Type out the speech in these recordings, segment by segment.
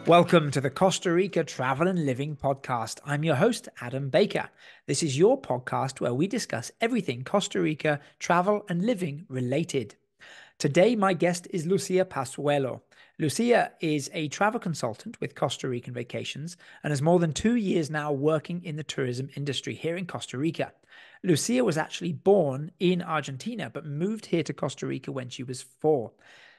Welcome to the Costa Rica Travel and Living Podcast. I'm your host, Adam Baker. This is your podcast where we discuss everything Costa Rica travel and living related. Today, my guest is Lucia Passuello. Lucia is a travel consultant with Costa Rican Vacations and has more than 2 years now working in the tourism industry here in Costa Rica. Lucia was actually born in Argentina, but moved here to Costa Rica when she was 4.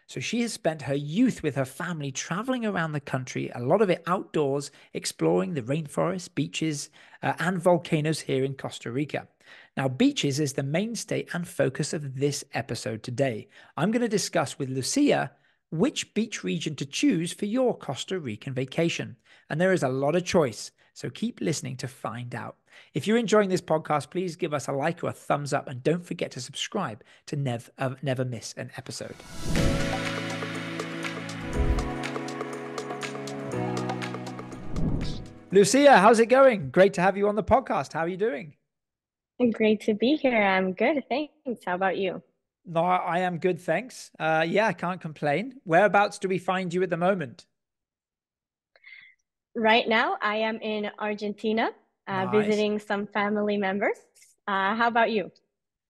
So she has spent her youth with her family traveling around the country, a lot of it outdoors, exploring the rainforest, beaches, and volcanoes here in Costa Rica. Now, beaches is the mainstay and focus of this episode today. I'm going to discuss with Lucia which beach region to choose for your Costa Rican vacation. And there is a lot of choice, so keep listening to find out. If you're enjoying this podcast, please give us a like or a thumbs up, and don't forget to subscribe to never miss an episode. Lucia, how's it going? Great to have you on the podcast. How are you doing? Great to be here. I'm good. Thanks. How about you? No, I am good, thanks. Yeah, I can't complain. Whereabouts do we find you at the moment? Right now, I am in Argentina, Nice. visiting some family members. How about you?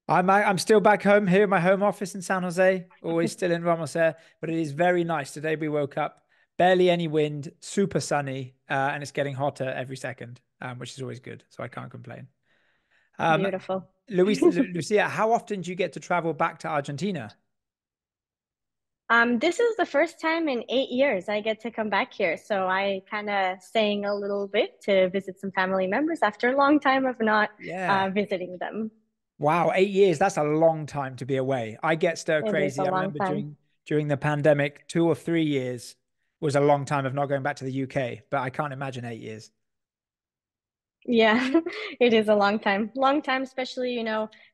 I'm still back home here in my home office in San Jose, always still in Ramos Air, but it is very nice. Today we woke up, barely any wind, super sunny, and it's getting hotter every second, which is always good. So I can't complain. Um, Beautiful. Lucia, how often do you get to travel back to Argentina? This is the first time in 8 years I get to come back here. So I kind of staying a little bit to visit some family members after a long time of not Yeah. visiting them. Wow, 8 years, that's a long time to be away. I get stir It is a crazy. I long remember time. during the pandemic, 2 or 3 years was a long time of not going back to the UK, but I can't imagine 8 years. Yeah, it is a long time. Long time, especially,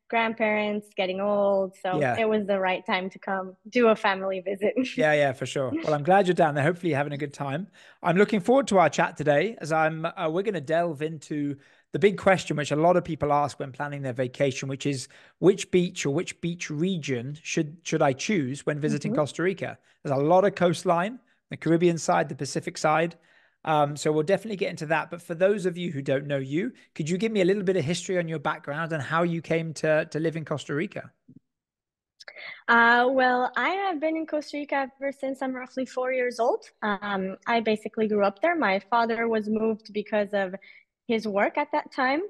grandparents getting old. So Yeah. it was the right time to come do a family visit. Yeah, for sure. Well, I'm glad you're down there. Hopefully, you're having a good time. I'm looking forward to our chat today, as we're going to delve into the big question, which a lot of people ask when planning their vacation, which is which beach or which beach region should I choose when visiting Mhm. Costa Rica? There's a lot of coastline, the Caribbean side, the Pacific side. So we'll definitely get into that. But for those of you who don't know you, could you give me a little bit of history on your background and how you came to live in Costa Rica? Well, I have been in Costa Rica ever since I'm roughly 4 years old. I basically grew up there. My father was moved because of his work at that time.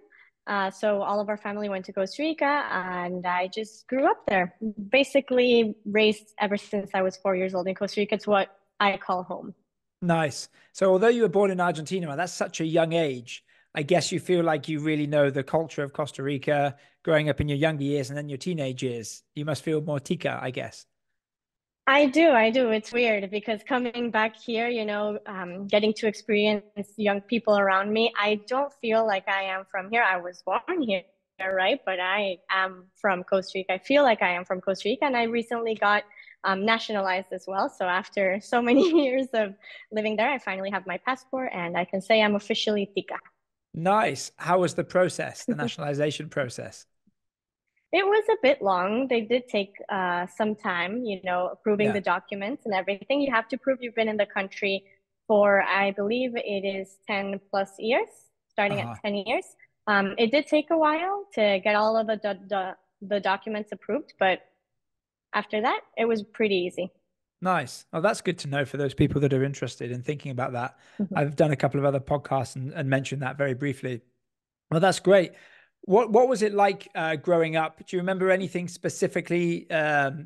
So all of our family went to Costa Rica, and I just grew up there. Basically raised ever since I was 4 years old in Costa Rica. It's what I call home. Nice. So although you were born in Argentina, man, that's such a young age. I guess you feel like you really know the culture of Costa Rica growing up in your younger years and then your teenage years. You must feel more tica, I guess. I do. It's weird because coming back here, getting to experience young people around me, I don't feel like I am from here. I was born here, right? But I am from Costa Rica. I feel like I am from Costa Rica, and I recently got nationalized as well. So after so many years of living there, I finally have my passport, and I can say I'm officially Tica. Nice. How was the process, the nationalization process? It was a bit long. They did take some time, approving Yeah. the documents and everything. You have to prove you've been in the country for, I believe it is 10 plus years, starting at Uh-huh. 10 years. It did take a while to get all of the documents approved, but after that, it was pretty easy. Nice. Oh, that's good to know for those people that are interested in thinking about that. Mhm. I've done a couple of other podcasts and mentioned that very briefly. Well, that's great. What was it like growing up? Do you remember anything specifically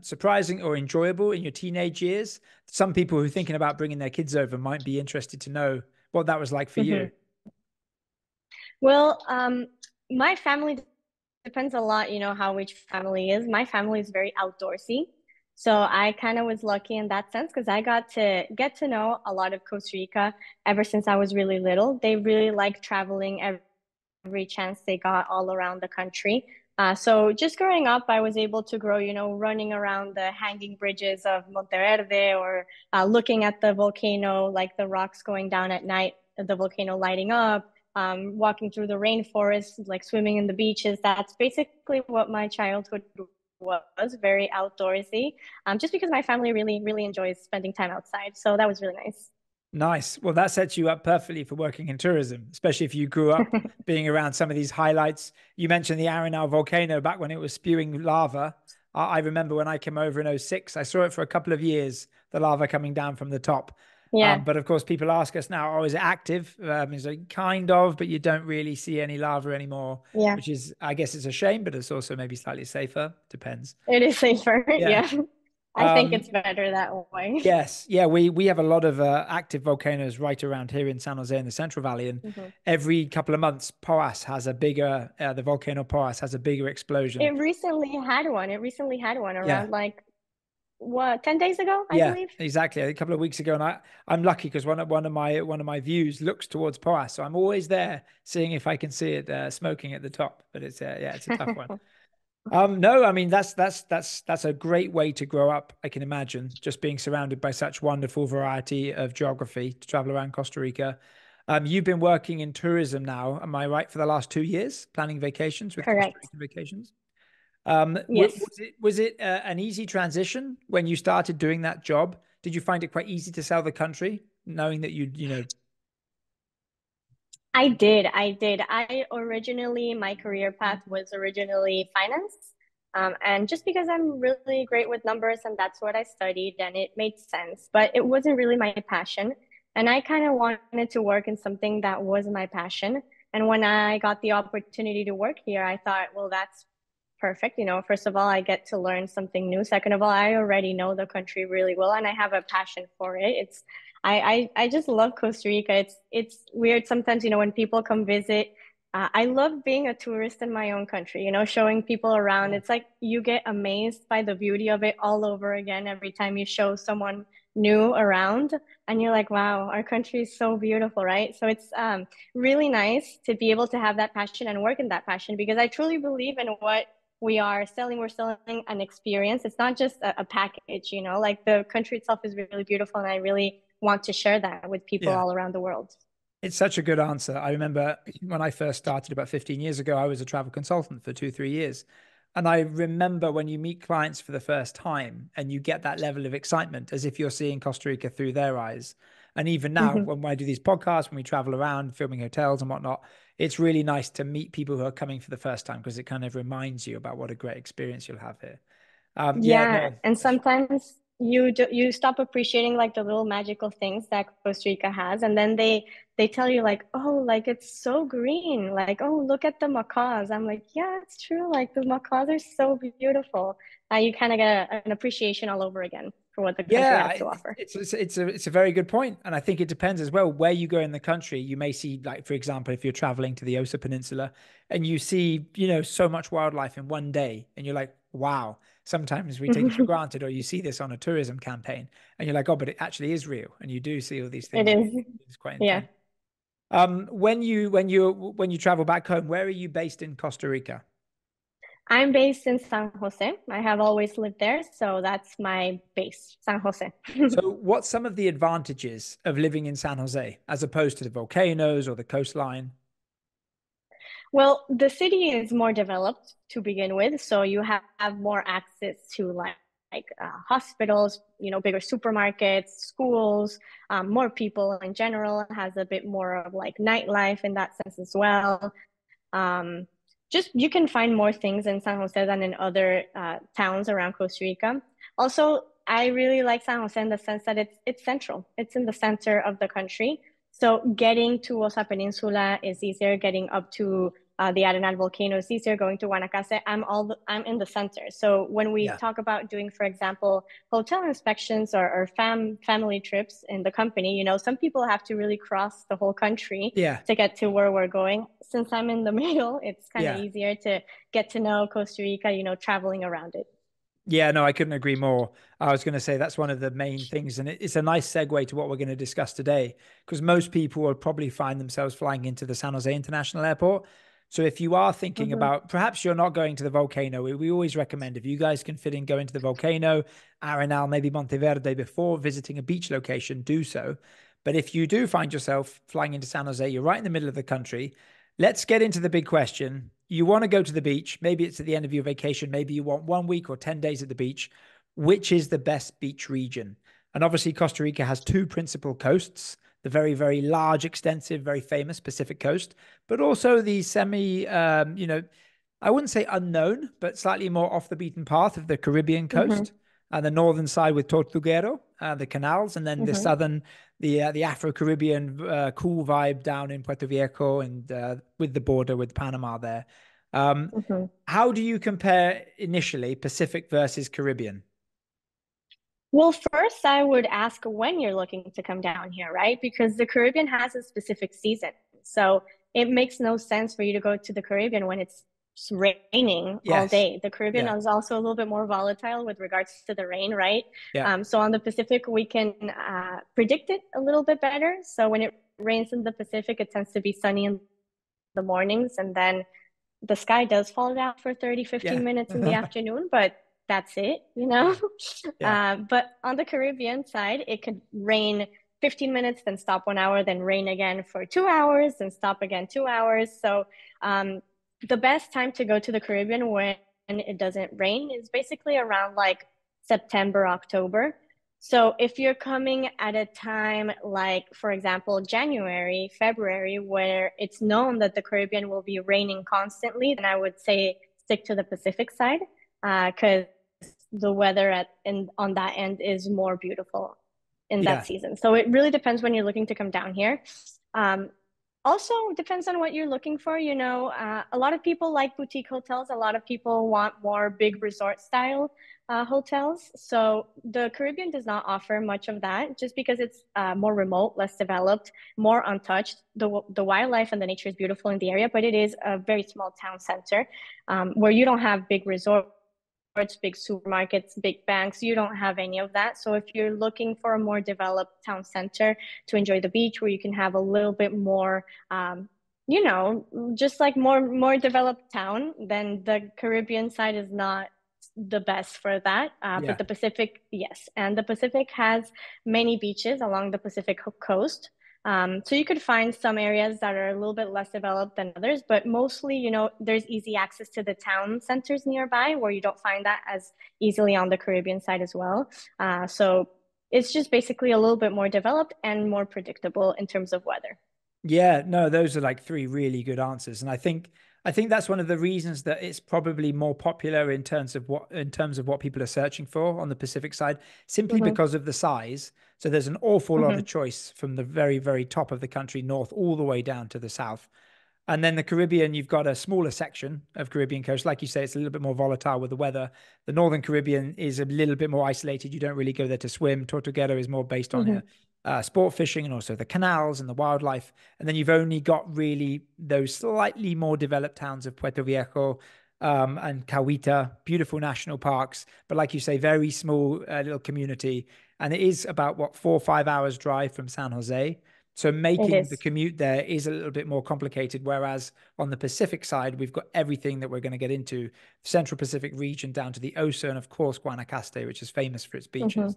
surprising or enjoyable in your teenage years? Some people who are thinking about bringing their kids over might be interested to know what that was like for you. Mhm. Well, my family depends a lot, how each family is. My family is very outdoorsy. So I kind of was lucky in that sense because I got to get to know a lot of Costa Rica ever since I was really little. They really like traveling every chance they got all around the country. So just growing up, I was able to grow, running around the hanging bridges of Monteverde or looking at the volcano, like the rocks going down at night, the volcano lighting up, walking through the rainforest, like swimming in the beaches. That's basically what my childhood was, very outdoorsy, just because my family really, really enjoys spending time outside. So that was really nice. Nice. Well, that sets you up perfectly for working in tourism, especially if you grew up being around some of these highlights. You mentioned the Arenal volcano back when it was spewing lava. I remember when I came over in '06, I saw it for a couple of years, the lava coming down from the top. Yeah, But of course, people ask us now, oh, is it active? It's like kind of, but you don't really see any lava anymore, yeah, which is, I guess it's a shame, but it's also maybe slightly safer. Depends. it is safer. Yeah. Yeah, I think Um, it's better that way. Yes, yeah, we have a lot of active volcanoes right around here in San Jose in the Central Valley, and Mhm. every couple of months, Poas has a bigger, the volcano Poas has a bigger explosion. It recently had one. It recently had one Yeah, around like what, 10 days ago, I yeah, believe. exactly. A couple of weeks ago, and I'm lucky because one of my views looks towards Poas, so I'm always there seeing if I can see it smoking at the top. But it's yeah, it's a tough one. No, I mean that's a great way to grow up. I can imagine just being surrounded by such wonderful variety of geography to travel around Costa Rica. You've been working in tourism now, am I right, for the last 2 years, planning vacations with Costa Correct. Rican Vacations? Yes. Was it an easy transition when you started doing that job? Did you find it quite easy to sell the country, knowing that I did. I did. My career path was originally finance. And just because I'm really great with numbers and that's what I studied, and it made sense, but it wasn't really my passion. And I kind of wanted to work in something that was my passion. And when I got the opportunity to work here, I thought, well, that's perfect. First of all, I get to learn something new. Second of all, I already know the country really well and I have a passion for it. I just love Costa Rica. It's weird sometimes, when people come visit. I love being a tourist in my own country, showing people around. yeah, It's like you get amazed by the beauty of it all over again every time you show someone new around. And you're like, wow, our country is so beautiful, right? So it's really nice to be able to have that passion and work in that passion because I truly believe in what we're selling an experience. It's not just a package, like the country itself is really beautiful and I really want to share that with people yeah. all around the world. It's such a good answer. I remember when I first started about 15 years ago, I was a travel consultant for 2, 3 years. And I remember when you meet clients for the first time and you get that level of excitement as if you're seeing Costa Rica through their eyes. And even now, Mhm. when I do these podcasts, when we travel around filming hotels and whatnot, it's really nice to meet people who are coming for the first time because it kind of reminds you about what a great experience you'll have here. Yeah, Yeah, no, and sometimes you stop appreciating like the little magical things that Costa Rica has, and then they tell you like, oh, like it's so green, like oh, look at the macaws. I'm like, yeah, it's true. Like the macaws are so beautiful. You kind of get an appreciation all over again for what the country yeah, has to offer. it's a very good point, and I think it depends as well where you go in the country. You may see, like for example, if you're traveling to the Osa Peninsula and you see, so much wildlife in one day, and you're like, wow. Sometimes we take it for granted, or you see this on a tourism campaign, and you're like, oh, but it actually is real, and you do see all these It things. is, It's quite yeah. intense. When you travel back home, where are you based in Costa Rica? I'm based in San Jose. I have always lived there, so that's my base, San Jose. So, what's some of the advantages of living in San Jose as opposed to the volcanoes or the coastline? Well, the city is more developed to begin with, so you have more access to hospitals, bigger supermarkets, schools, more people in general. It has a bit more of like nightlife in that sense as well. Um, just you can find more things in San Jose than in other towns around Costa Rica. Also, I really like San Jose in the sense that it's central. It's in the center of the country. So getting to Osa Peninsula is easier. Getting up to the Arenal volcano is easier. Going to Guanacaste, I'm in the center. So when we Yeah. talk about doing, for example, hotel inspections or family trips in the company, some people have to really cross the whole country Yeah. to get to where we're going. Since I'm in the middle, it's kind of Yeah. easier to get to know Costa Rica, traveling around it. Yeah, no, I couldn't agree more. I was going to say that's one of the main things, and it's a nice segue to what we're going to discuss today, because most people will probably find themselves flying into the San Jose International Airport. So if you are thinking Hmm. about perhaps you're not going to the volcano, we always recommend if you guys can fit in going to the volcano, Arenal, maybe Monteverde before visiting a beach location, do so. But if you do find yourself flying into San Jose, you're right in the middle of the country. Let's get into the big question. You want to go to the beach. Maybe it's at the end of your vacation. Maybe you want 1 week or 10 days at the beach. Which is the best beach region? And obviously, Costa Rica has two principal coasts, the very, very large, extensive, very famous Pacific coast, but also the I wouldn't say unknown, but slightly more off the beaten path of the Caribbean Mm-hmm. coast, and the northern side with Tortuguero, the canals, and then the Mm-hmm. southern, the Afro-Caribbean cool vibe down in Puerto Viejo and with the border with Panama there. Um, Mm-hmm. how do you compare initially Pacific versus Caribbean? Well, first, I would ask when you're looking to come down here, right? Because the Caribbean has a specific season. So it makes no sense for you to go to the Caribbean when it's raining all Yes. day. The Caribbean Yeah. is also a little bit more volatile with regards to the rain, right? Yeah. So on the Pacific, we can predict it a little bit better. So when it rains in the Pacific, it tends to be sunny in the mornings, and then the sky does fall down for 30, 15 Yeah. minutes in the afternoon, but that's it, you know? Yeah. Yeah. But on the Caribbean side, it could rain 15 minutes, then stop 1 hour, then rain again for 2 hours, then stop again 2 hours. So the best time to go to the Caribbean when it doesn't rain is basically around like September, October. So if you're coming at a time like, for example, January, February, where it's known that the Caribbean will be raining constantly, then I would say stick to the Pacific side, because the weather on that end is more beautiful in that Yeah. season. So it really depends when you're looking to come down here. Um, Also depends on what you're looking for. A lot of people like boutique hotels. A lot of people want more big resort style hotels. So the Caribbean does not offer much of that, just because it's more remote, less developed, more untouched. The wildlife and the nature is beautiful in the area, but it is a very small town center, where you don't have big resorts, big supermarkets, big banks. You don't have any of that. So if you're looking for a more developed town center to enjoy the beach, where you can have a little bit more, you know, just like more developed town, then the Caribbean side is not the best for that. But Yeah. the Pacific, yes, and the Pacific has many beaches along the Pacific coast. So you could find some areas that are a little bit less developed than others, but mostly, there's easy access to the town centers nearby, where you don't find that as easily on the Caribbean side as well. So it's just basically a little bit more developed and more predictable in terms of weather. Yeah, no, those are like three really good answers. And I think that's one of the reasons that it's probably more popular in terms of what people are searching for on the Pacific side, simply Hmm. because of the size. So there's an awful lot of Hmm. choice from the very, very top of the country north all the way down to the south. And then the Caribbean, you've got a smaller section of Caribbean coast. Like you say, it's a little bit more volatile with the weather. The Northern Caribbean is a little bit more isolated. You don't really go there to swim. Tortuguero is more based on Hmm. sport fishing and also the canals and the wildlife. And then you've only got really those slightly more developed towns of Puerto Viejo and Cahuita, beautiful national parks. But like you say, very small little community. And it is about, what, 4 or 5 hours drive from San Jose. So It making the is. commute there is a little bit more complicated. Whereas on the Pacific side, we've got everything that we're going to get into, Central Pacific region down to the Osa, and of course Guanacaste, which is famous for its Hmm. beaches.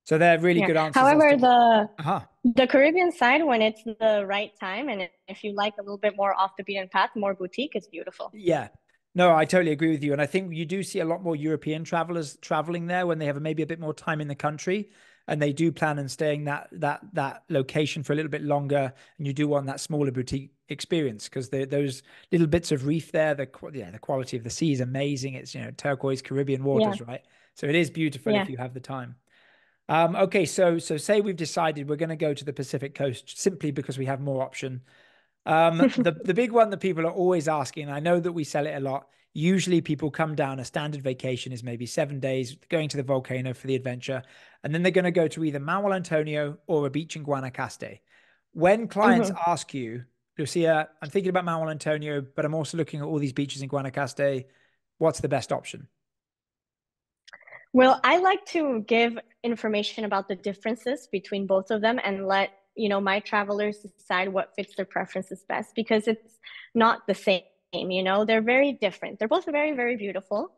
So they're really Yeah. good answers as However, to. the Uh-huh. the Caribbean side, when it's the right time, and if you like a little bit more off the beaten path, more boutique, is beautiful. Yeah. No, I totally agree with you. And I think you do see a lot more European travelers traveling there when they have maybe a bit more time in the country, and they do plan on staying that location for a little bit longer. And you do want that smaller boutique experience, because those little bits of reef there, the quality of the sea is amazing. It's, turquoise Caribbean Yeah. waters, right? So it is beautiful if Yeah. you have the time. Okay, so say we've decided we're going to go to the Pacific coast simply because we have more option. The big one that people are always asking, I know that we sell it a lot. Usually people come down, a standard vacation is maybe 7 days, going to the volcano for the adventure, and then they're going to go to either Mount Antonio or a beach in Guanacaste. When clients Hmm. ask you, Lucia, I'm thinking about Mount Antonio, but I'm also looking at all these beaches in Guanacaste, what's the best option? Well, I like to give information about the differences between both of them and let, my travelers decide what fits their preferences best, because it's not the same, they're very different. They're both very, very beautiful,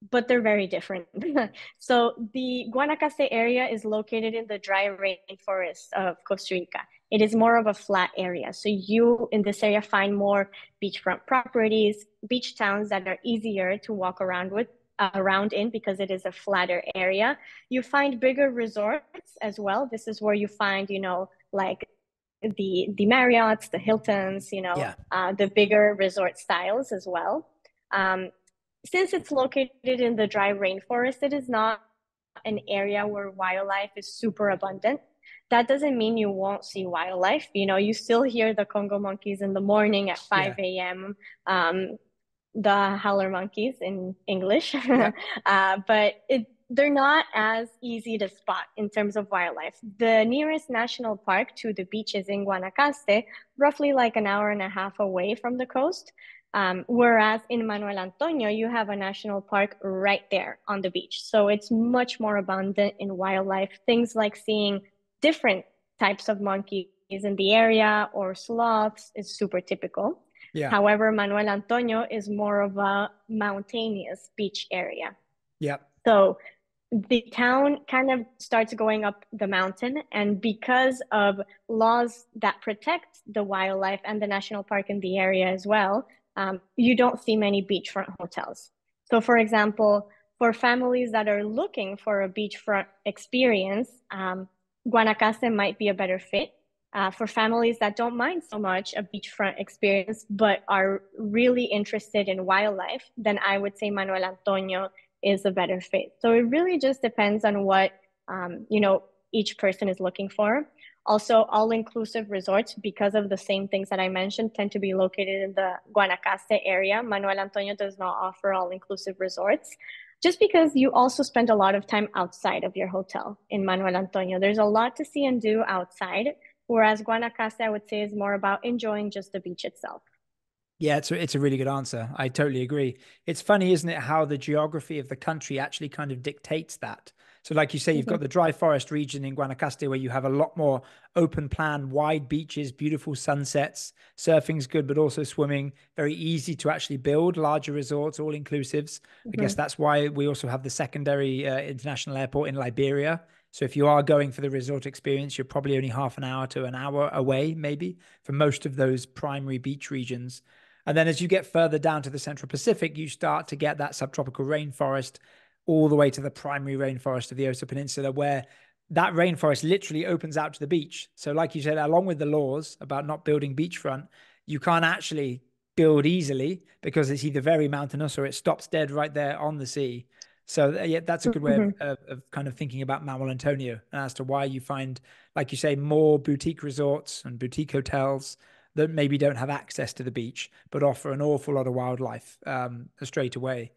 but they're very different. So the Guanacaste area is located in the dry rainforest of Costa Rica. It is more of a flat area. So you in this area find more beachfront properties, beach towns that are easier to walk around with, around in because it is a flatter area. You find bigger resorts as well. This is where you find, like the Marriotts, the Hiltons, Yeah. the bigger resort styles as well. Um, since it's located in the dry rainforest, it is not an area where wildlife is super abundant. That doesn't mean you won't see wildlife. You still hear the Congo monkeys in the morning at Yeah. 5 a.m. The howler monkeys in English, Yeah. but they're not as easy to spot in terms of wildlife. The nearest national park to the beach is in Guanacaste, roughly like an hour and a half away from the coast. Whereas in Manuel Antonio, you have a national park right there on the beach. So it's much more abundant in wildlife. Things like seeing different types of monkeys in the area or sloths is super typical. Yeah. However, Manuel Antonio is more of a mountainous beach area. Yeah. So the town kind of starts going up the mountain, and because of laws that protect the wildlife and the national park in the area as well, you don't see many beachfront hotels. So, for example, for families that are looking for a beachfront experience, Guanacaste might be a better fit. For families that don't mind so much a beachfront experience, but are really interested in wildlife, then I would say Manuel Antonio is a better fit. So it really just depends on what each person is looking for. Also, all-inclusive resorts, because of the same things that I mentioned, tend to be located in the Guanacaste area. Manuel Antonio does not offer all-inclusive resorts, just because you also spend a lot of time outside of your hotel in Manuel Antonio. There's a lot to see and do outside, whereas Guanacaste, I would say, is more about enjoying just the beach itself. Yeah, it's a really good answer. I totally agree. It's funny, isn't it, how the geography of the country actually kind of dictates that. So, like you say, you've Mhm. got the dry forest region in Guanacaste where you have a lot more open plan, wide beaches, beautiful sunsets. Surfing's good, but also swimming. Very easy to actually build larger resorts, all inclusives. I guess Mhm. that's why we also have the secondary international airport in Liberia. So, if you are going for the resort experience, you're probably only half an hour to an hour away, maybe, from most of those primary beach regions. And then as you get further down to the Central Pacific, you start to get that subtropical rainforest all the way to the primary rainforest of the Osa Peninsula, where that rainforest literally opens out to the beach. So, like you said, along with the laws about not building beachfront, you can't actually build easily because it's either very mountainous or it stops dead right there on the sea. So, yeah, that's a good way Mhm. of kind of thinking about Manuel Antonio and as to why you find, like you say, more boutique resorts and boutique hotels that maybe don't have access to the beach, but offer an awful lot of wildlife straight away.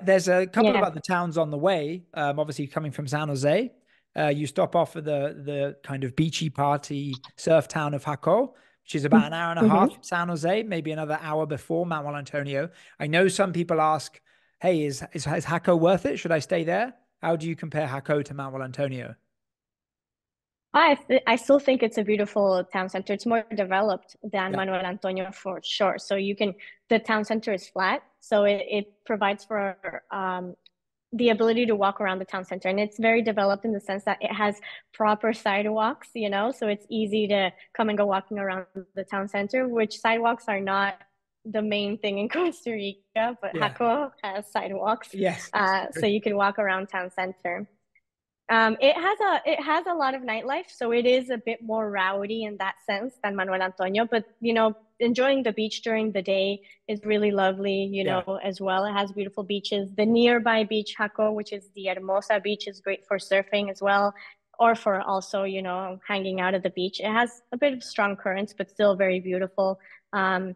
There's a couple of Yeah. other towns on the way. Obviously, coming from San Jose, you stop off at the kind of beachy party surf town of Jaco, which is about an hour and a half Mhm. from San Jose, maybe another hour before Manuel Antonio. I know some people ask, "Hey, is Jaco worth it? Should I stay there?" How do you compare Jaco to Manuel Antonio? I still think it's a beautiful town center. It's more developed than Yeah, Manuel Antonio for sure. So the town center is flat, so it provides for the ability to walk around the town center, and it's very developed in the sense that it has proper sidewalks. So it's easy to come and go walking around the town center, which sidewalks are not the main thing in Costa Rica, but yeah, Jaco has sidewalks, yes, so you can walk around town center. It has a lot of nightlife, so it is a bit more rowdy in that sense than Manuel Antonio. But enjoying the beach during the day is really lovely, yeah, as well. It has beautiful beaches. The nearby beach, Jaco, which is the Hermosa beach, is great for surfing as well, or for also, hanging out at the beach. It has a bit of strong currents, but still very beautiful. And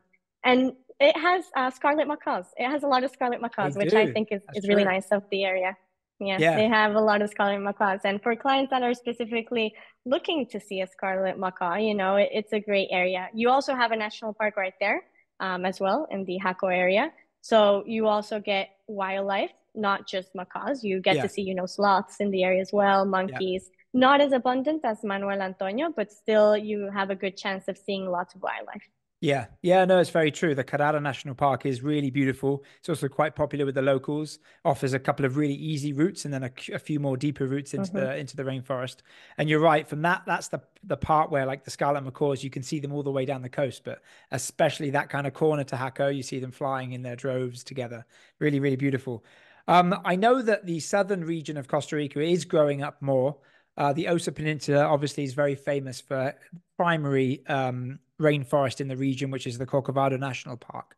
it has scarlet macaws. It has a lot of scarlet they macaws, which I do. think is, That's is really true. nice of the area. Yeah, Yeah, they have a lot of scarlet macaws. And for clients that are specifically looking to see a scarlet macaw, it's a great area. You also have a national park right there, as well in the Jaco area. So you also get wildlife, not just macaws. You get to yeah, see, sloths in the area as well, yeah. monkeys. Not as abundant as Manuel Antonio, but still you have a good chance of seeing lots of wildlife. Yeah, yeah, no, it's very true. The Carrara National Park is really beautiful. It's also quite popular with the locals. Offers a couple of really easy routes and then a few more deeper routes into Hmm. the rainforest. And you're right, from that's the part where like the scarlet macaws, you can see them all the way down the coast, but especially that kind of corner to Jaco, you see them flying in their droves together. Really, really beautiful. I know that the southern region of Costa Rica is growing up more. The Osa Peninsula obviously is very famous for primary rainforest in the region, which is the Corcovado National Park.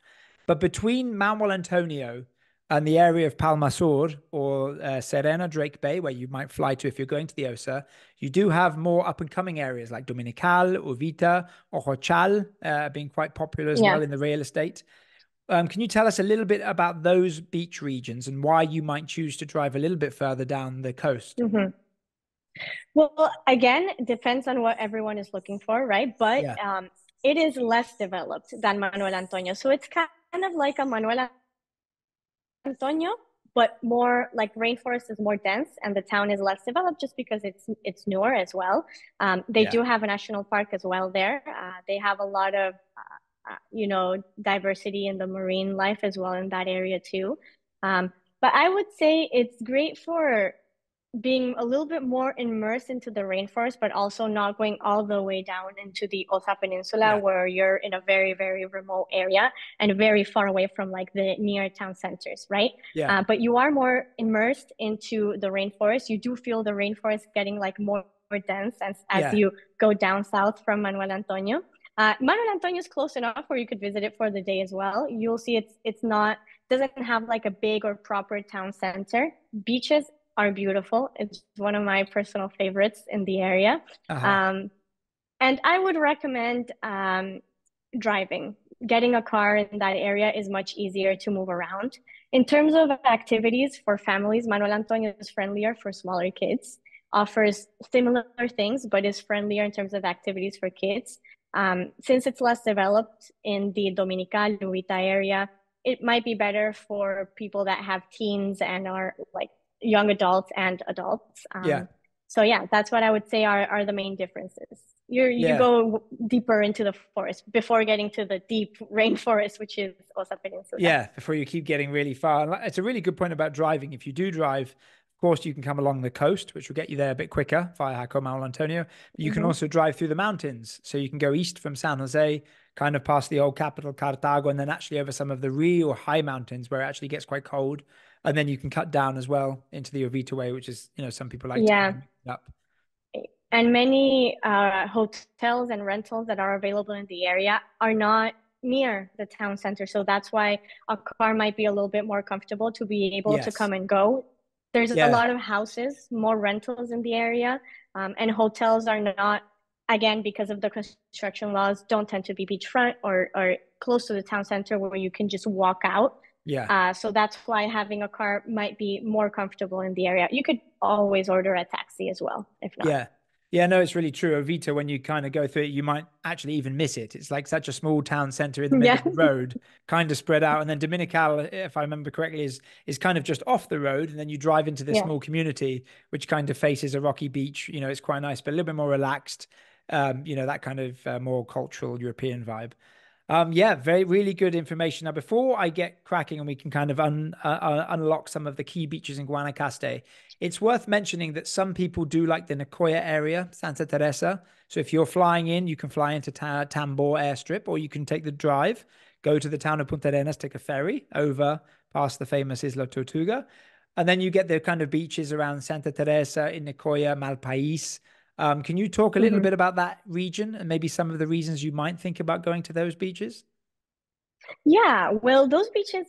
But between Manuel Antonio and the area of Palmasur or Serena Drake Bay, where you might fly to if you're going to the Osa, you do have more up and coming areas like Dominical, Uvita, Ojochal, being quite popular as Yeah. well in the real estate. Can you tell us a little bit about those beach regions and why you might choose to drive a little bit further down the coast? Hmm. Well, again, it depends on what everyone is looking for, right? But Yeah, it is less developed than Manuel Antonio. So it's kind of like a Manuel Antonio, but more like rainforest is more dense and the town is less developed just because it's newer as well. They yeah, do have a national park as well there. They have a lot of diversity in the marine life as well in that area too. But I would say it's great for being a little bit more immersed into the rainforest, but also not going all the way down into the Osa Peninsula yeah, where you're in a very, very remote area and very far away from like the near town centers, right? yeah, But you are more immersed into the rainforest. You do feel the rainforest getting like more dense as yeah, you go down south from Manuel Antonio. Manuel Antonio is close enough where you could visit it for the day as well. You'll see it's not doesn't have like a big or proper town center. Beaches are beautiful. It's one of my personal favorites in the area. uh-huh, Um, and I would recommend driving. Getting a car in that area is much easier to move around. In terms of activities for families, Manuel Antonio is friendlier for smaller kids, offers similar things, but is friendlier in terms of activities for kids. Since it's less developed in the Dominical, Lubita area, it might be better for people that have teens and are like young adults and adults. yeah, So yeah, that's what I would say are the main differences. You yeah. go deeper into the forest before getting to the deep rainforest, which is Osa Peninsula. Yeah, before you keep getting really far. And it's a really good point about driving. If you do drive, of course, you can come along the coast, which will get you there a bit quicker via Jaco Manuel Antonio. But you can Hmm. also drive through the mountains. So you can go east from San Jose, kind of past the old capital, Cartago, and then actually over some of the real high mountains where it actually gets quite cold. And then you can cut down as well into the Oviedo Way, which is, some people like to kind Yeah, of mix it up. and many hotels and rentals that are available in the area are not near the town center. So that's why a car might be a little bit more comfortable to be able to Yes. come and go. There's a Yeah. lot of houses, more rentals in the area, and hotels are not, again, because of the construction laws, don't tend to be beachfront or close to the town center where you can just walk out. Yeah. So that's why having a car might be more comfortable in the area. You could always order a taxi as well, if not. Yeah. Yeah, no, it's really true. Oviedo, when you kind of go through it, you might actually even miss it. It's like such a small town center in the middle Yeah. of the road, kind of spread out. And then Dominical, if I remember correctly, is kind of just off the road. And then you drive into this Yeah. small community, which kind of faces a rocky beach. It's quite nice, but a little bit more relaxed. That kind of more cultural European vibe. Yeah, very, really good information. Now, before I get cracking and we can kind of unlock some of the key beaches in Guanacaste, it's worth mentioning that some people do like the Nicoya area, Santa Teresa. So if you're flying in, you can fly into Tambor airstrip, or you can take the drive, go to the town of Punta Arenas, take a ferry over past the famous Isla Tortuga, and then you get the kind of beaches around Santa Teresa in Nicoya, Malpais. Can you talk a little Hmm. bit about that region and maybe some of the reasons you might think about going to those beaches? Yeah. Well, those beaches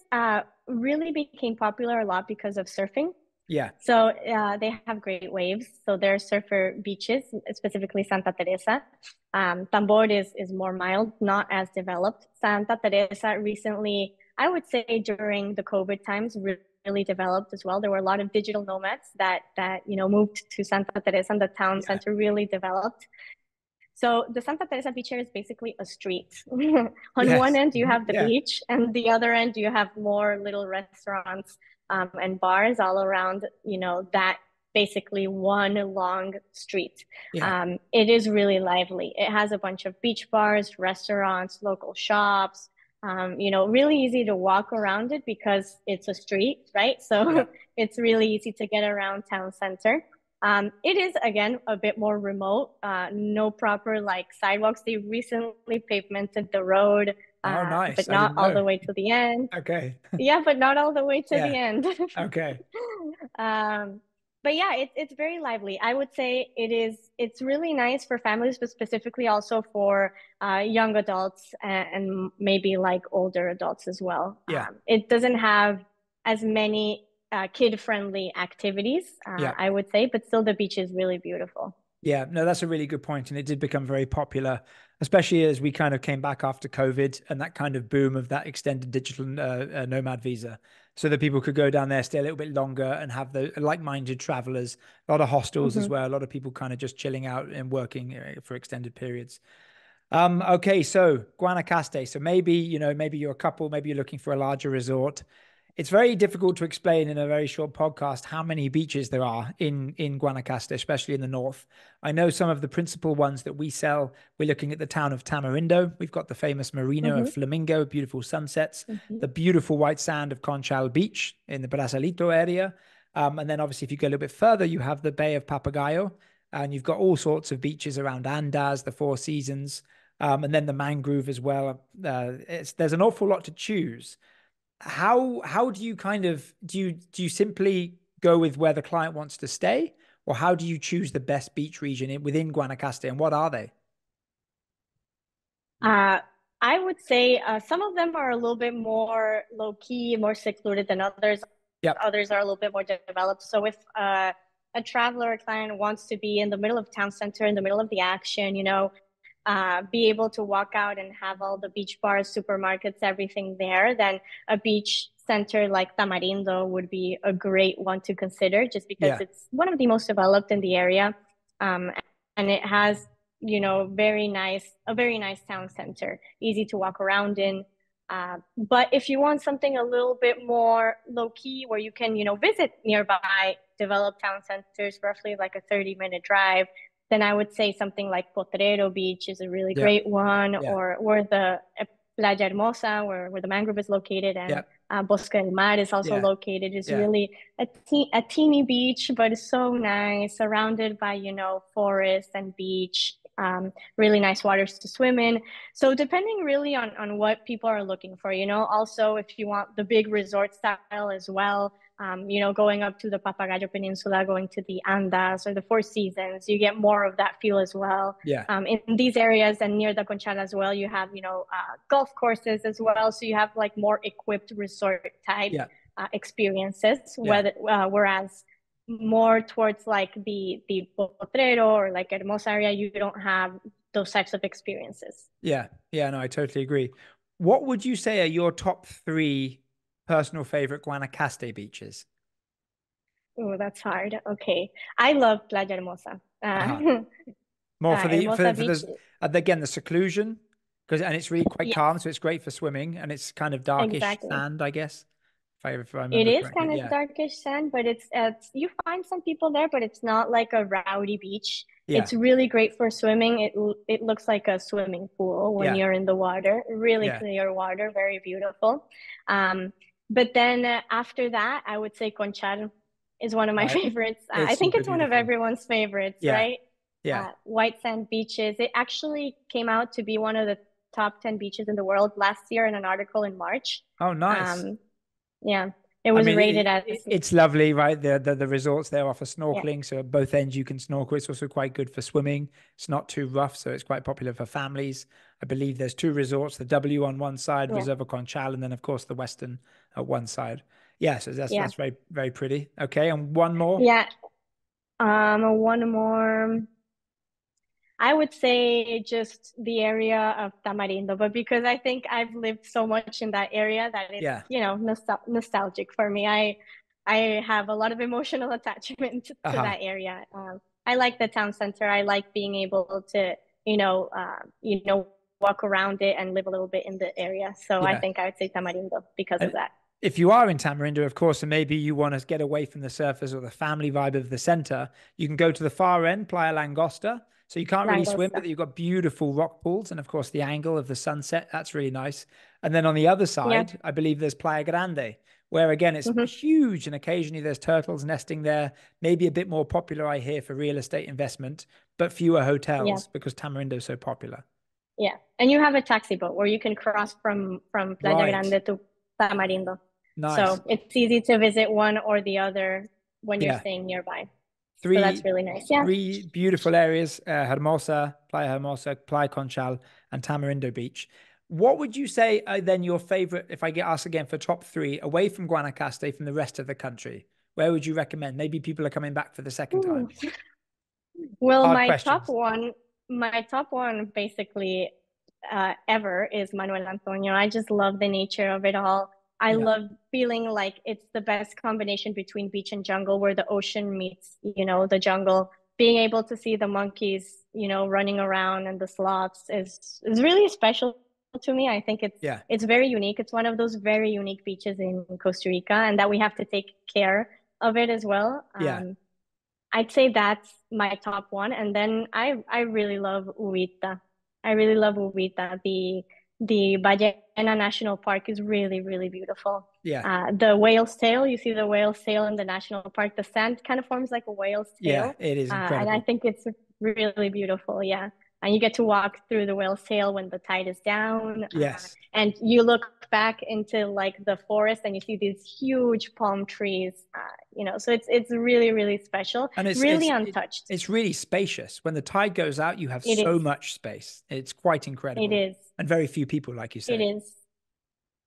really became popular a lot because of surfing. Yeah, So they have great waves. So there are surfer beaches, specifically Santa Teresa. Tambor is more mild, not as developed. Santa Teresa recently, I would say during the COVID times, really developed as well. There were a lot of digital nomads that moved to Santa Teresa, and the town yeah, center really developed. So the Santa Teresa beach here is basically a street. On one yes, end, you have the yeah, beach, and the other end, you have more little restaurants and bars all around, that basically one long street. yeah, It is really lively. It has a bunch of beach bars, restaurants, local shops, really easy to walk around it because it's a street, right? yeah, So it's really easy to get around town center. It is again a bit more remote. No proper like sidewalks. They recently pavemented the road. Oh, nice. but I not didn't all know. the way to the end. Okay. Yeah, but not all the way to the Yeah. end. Okay. Um, but yeah, it's very lively. I would say it's really nice for families, but specifically also for young adults and maybe like older adults as well. Yeah. It doesn't have as many kid-friendly activities, Yeah. I would say, but still the beach is really beautiful. Yeah, no, that's a really good point, and it did become very popular, especially as we kind of came back after COVID and that kind of boom of that extended digital nomad visa, so that people could go down there, stay a little bit longer, and have the like-minded travelers. A lot of hostels as Hmm. well. A lot of people kind of just chilling out and working for extended periods. Okay, so Guanacaste. So maybe, maybe you're a couple, maybe you're looking for a larger resort. It's very difficult to explain in a very short podcast how many beaches there are in Guanacaste, especially in the north. I know some of the principal ones that we sell. We're looking at the town of Tamarindo. We've got the famous marina of Hmm. Flamingo, beautiful sunsets, Hmm. the beautiful white sand of Conchal Beach in the Brasalito area. And then obviously, if you go a little bit further, you have the Bay of Papagayo, and you've got all sorts of beaches around Andas, the Four Seasons, and then the mangrove as well. There's an awful lot to choose. How do you kind of do you simply go with where the client wants to stay, or how do you choose the best beach region within Guanacaste, and what are they? Uh, I would say some of them are a little bit more low key, more secluded than others. Yep. Others are a little bit more developed. So if a traveler or client wants to be in the middle of town center, in the middle of the action, be able to walk out and have all the beach bars, supermarkets, everything there, then a beach center like Tamarindo would be a great one to consider just because Yeah. it's one of the most developed in the area. Um, and it has, a very nice town center, easy to walk around in. But if you want something a little bit more low key where you can, visit nearby developed town centers, roughly like a 30-minute drive, then I would say something like Potrero Beach is a really Yeah. great one, Yeah. or where the Playa Hermosa, where the mangrove is located, and Yeah. Bosque del Mar is also Yeah. located. It's Yeah. really a teeny beach, but it's so nice, surrounded by, forest and beach, really nice waters to swim in. So depending really on what people are looking for, also if you want the big resort style as well, going up to the Papagayo Peninsula, going to the Andas or the Four Seasons, you get more of that feel as well. Yeah. In these areas and near the Conchal as well, you have, golf courses as well. So you have like more equipped resort type Yeah. experiences, Yeah. whereas more towards like the Potrero or like Hermosa area, you don't have those types of experiences. Yeah. Yeah. No, I totally agree. What would you say are your top three personal favorite Guanacaste beaches? Oh, that's hard. Okay. I love Playa Hermosa. Uh-huh. More for the Hermosa for Beach. the again the seclusion, because and it's really quite calm, Yes, so it's great for swimming, and it's kind of darkish exactly. sand, I guess, if I It remember is correctly. kind of Yeah. darkish sand, but you find some people there, but it's not like a rowdy beach. Yeah. It's really great for swimming. It looks like a swimming pool when Yeah. you're in the water. Really Yeah. clear water, very beautiful. Um, but then after that, I would say Conchal is one of my Right. favorites. I It's think super it's one of beautiful. everyone's favorites, Yeah. right? Yeah. White sand beaches. It actually came out to be one of the top 10 beaches in the world last year in an article in March. Oh, nice. Um, yeah, it I was mean, rated as, it's lovely, right? The resorts there offer yeah, snorkeling, so at both ends you can snorkel. It's also quite good for swimming. It's not too rough, so it's quite popular for families. I believe there's two resorts: the W on one side, yeah, Reserva Conchal, and then of course the Western at one side. Yeah, so yeah, that's very very pretty. Okay, and one more. yeah. One more. I would say just the area of Tamarindo, but because I think I've lived so much in that area that it's, Yeah. nostalgic for me. I have a lot of emotional attachment to Uh-huh. that area. I like the town center. I like being able to, walk around it and live a little bit in the area. So I Yeah. think I would say Tamarindo because of And that. if you are in Tamarindo, of course, and maybe you want to get away from the surface or the family vibe of the center, you can go to the far end, Playa Langosta. So you can't really swim, but Langosta. you've got beautiful rock pools, and of course the angle of the sunset. That's really nice. And then on the other Yeah. side, I believe there's Playa Grande, where again it's Hmm. huge, and occasionally there's turtles nesting there. Maybe a bit more popular, I hear, for real estate investment, but fewer Yeah. hotels because Tamarindo's so popular. Yeah. And you have a taxi boat where you can cross from Playa Right. Grande to Tamarindo. Nice. So it's easy to visit one or the other when you're Yeah. staying nearby. So that's Three really nice. Yeah. three beautiful areas, Playa Hermosa, Playa Conchal, and Tamarindo Beach. What would you say are then your favorite, if I get asked again for top three, away from Guanacaste, from the rest of the country? Where would you recommend? Maybe people are coming back for the second time. Ooh. Well, Hard questions. my top one basically ever is Manuel Antonio. I just love the nature of it all. I Yeah. love feeling like it's the best combination between beach and jungle, where the ocean meets, the jungle. Being able to see the monkeys, running around and the sloths is really special to me. I think Yeah. it's very unique. It's one of those very unique beaches in Costa Rica, and that we have to take care of it as well. Yeah. I'd say that's my top one. And then I really love Uvita. I really love Uvita. The Ballena National Park is really, really beautiful. Yeah. The whale's tail, you see the whale's tail in the national park. The sand kind of forms like a whale's Yeah. tail. It is And I incredible. think it's really beautiful. Yeah. And you get to walk through the whale's tail when the tide is down. Yes. And you look back into like the forest and you see these huge palm trees. So it's really, really special, And really untouched. it's really spacious. When the tide goes out, you have It so is. much space. It's quite It incredible. is. And very few people, like you It say. is.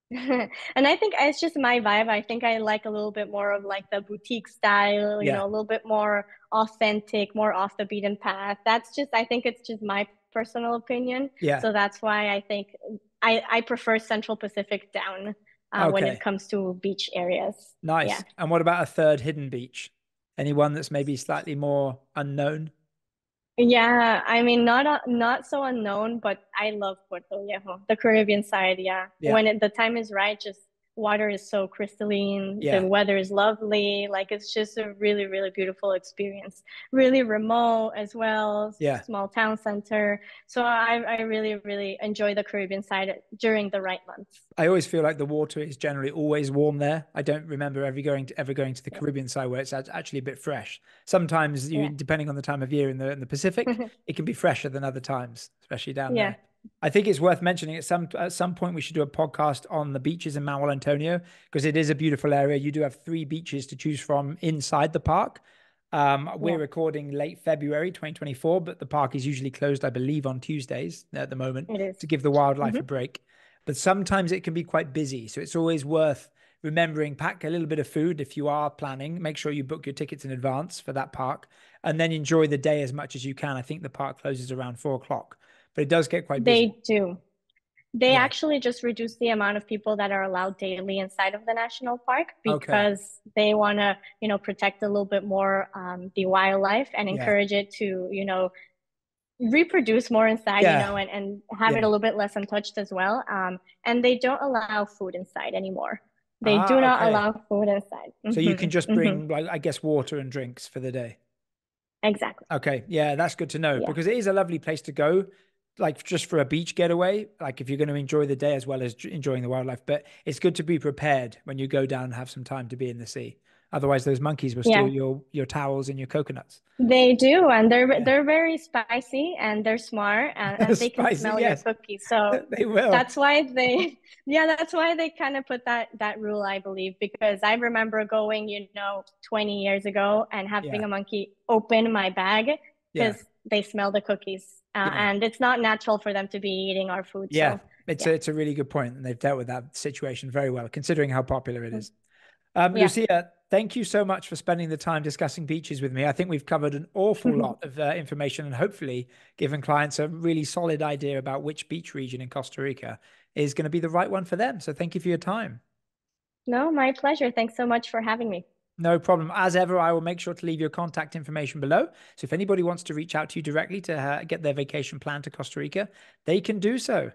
And I think it's just my vibe. I think I like a little bit more of like the boutique style, Yeah. a little bit more authentic, more off the beaten path. I think it's just my personal opinion. Yeah. So that's why I think I prefer Central Pacific down when it Okay. comes to beach areas. Nice. Yeah. And what about a third hidden beach? Anyone that's maybe slightly more unknown? Yeah, I mean, not so unknown, but I love Puerto Viejo, the Caribbean side. Yeah, Yeah. the time is right, just water is so crystalline, the Yeah. weather is lovely. Like it's just a really, really beautiful experience. Really remote as well, Yeah. small town center. So I really, really enjoy the Caribbean side during the right months. I always feel like the water is generally always warm there. I don't remember ever going to the Yeah, Caribbean side where it's actually a bit fresh. Sometimes yeah, depending on the time of year in the Pacific, it can be fresher than other times, especially down yeah, there. I think it's worth mentioning at some point we should do a podcast on the beaches in Manuel Antonio because it is a beautiful area. You do have three beaches to choose from inside the park. We're yeah. recording late February 2024, but the park is usually closed, I believe, on Tuesdays at the moment It is. to give the wildlife Hmm. a break. But sometimes it can be quite busy. So it's always worth remembering, pack a little bit of food if you are planning. Make sure you book your tickets in advance for that park and then enjoy the day as much as you can. I think the park closes around 4 o'clock, but it does get quite busy. They do. They Yeah. actually just reduced the amount of people that are allowed daily inside of the national park Okay. because they want to, protect a little bit more the wildlife and Yeah. encourage it to, reproduce more inside, Yeah. and have it a Yeah. little bit less untouched as well. And they don't allow food inside anymore. They do Ah, not okay. allow food inside. So you can just Hmm. bring, like, I guess, water and drinks for the day. Exactly. Okay, yeah, that's good to know Yeah. because it is a lovely place to go, like just for a beach getaway, like if you're going to enjoy the day as well as enjoying the wildlife. But it's good to be prepared when you go down and have some time to be in the sea. Otherwise, those monkeys will steal Yeah. your towels and your coconuts. They do, and Yeah, they're very spicy and they're smart and they can spicy. smell your Yes, cookies. So they will. that's why they yeah, that's why they kind of put that rule, I believe, because I remember going, 20 years ago and having Yeah, a monkey open my bag yeah, because they smell the cookies. yeah, And it's not natural for them to be eating our food. yeah. So yeah. It's a really good point, and they've dealt with that situation very well, considering how popular it is. Yeah. Lucia, thank you so much for spending the time discussing beaches with me. I think we've covered an awful lot of information and hopefully given clients a really solid idea about which beach region in Costa Rica is going to be the right one for them. So thank you for your time. No, my pleasure. Thanks so much for having me. No problem. As ever, I will make sure to leave your contact information below. So if anybody wants to reach out to you directly to get their vacation plan to Costa Rica, they can do so.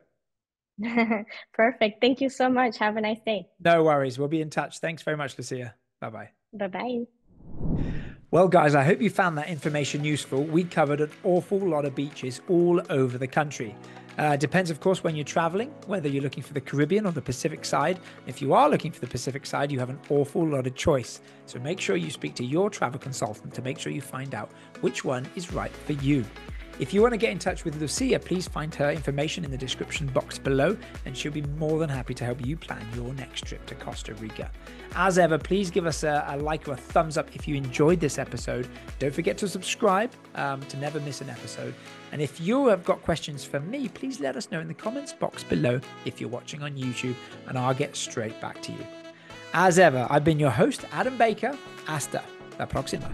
Perfect. Thank you so much. Have a nice day. No worries. We'll be in touch. Thanks very much, Lucia. Bye bye. Bye-bye. Well, guys, I hope you found that information useful. We covered an awful lot of beaches all over the country. Depends, of course, when you're traveling, whether you're looking for the Caribbean or the Pacific side. If you are looking for the Pacific side, you have an awful lot of choice. So make sure you speak to your travel consultant to make sure you find out which one is right for you. If you want to get in touch with Lucia, please find her information in the description box below, and she'll be more than happy to help you plan your next trip to Costa Rica. As ever, please give us a like or a thumbs up if you enjoyed this episode. Don't forget to subscribe to never miss an episode. And if you have got questions for me, please let us know in the comments box below if you're watching on YouTube, and I'll get straight back to you. As ever, I've been your host, Adam Baker. Hasta la próxima.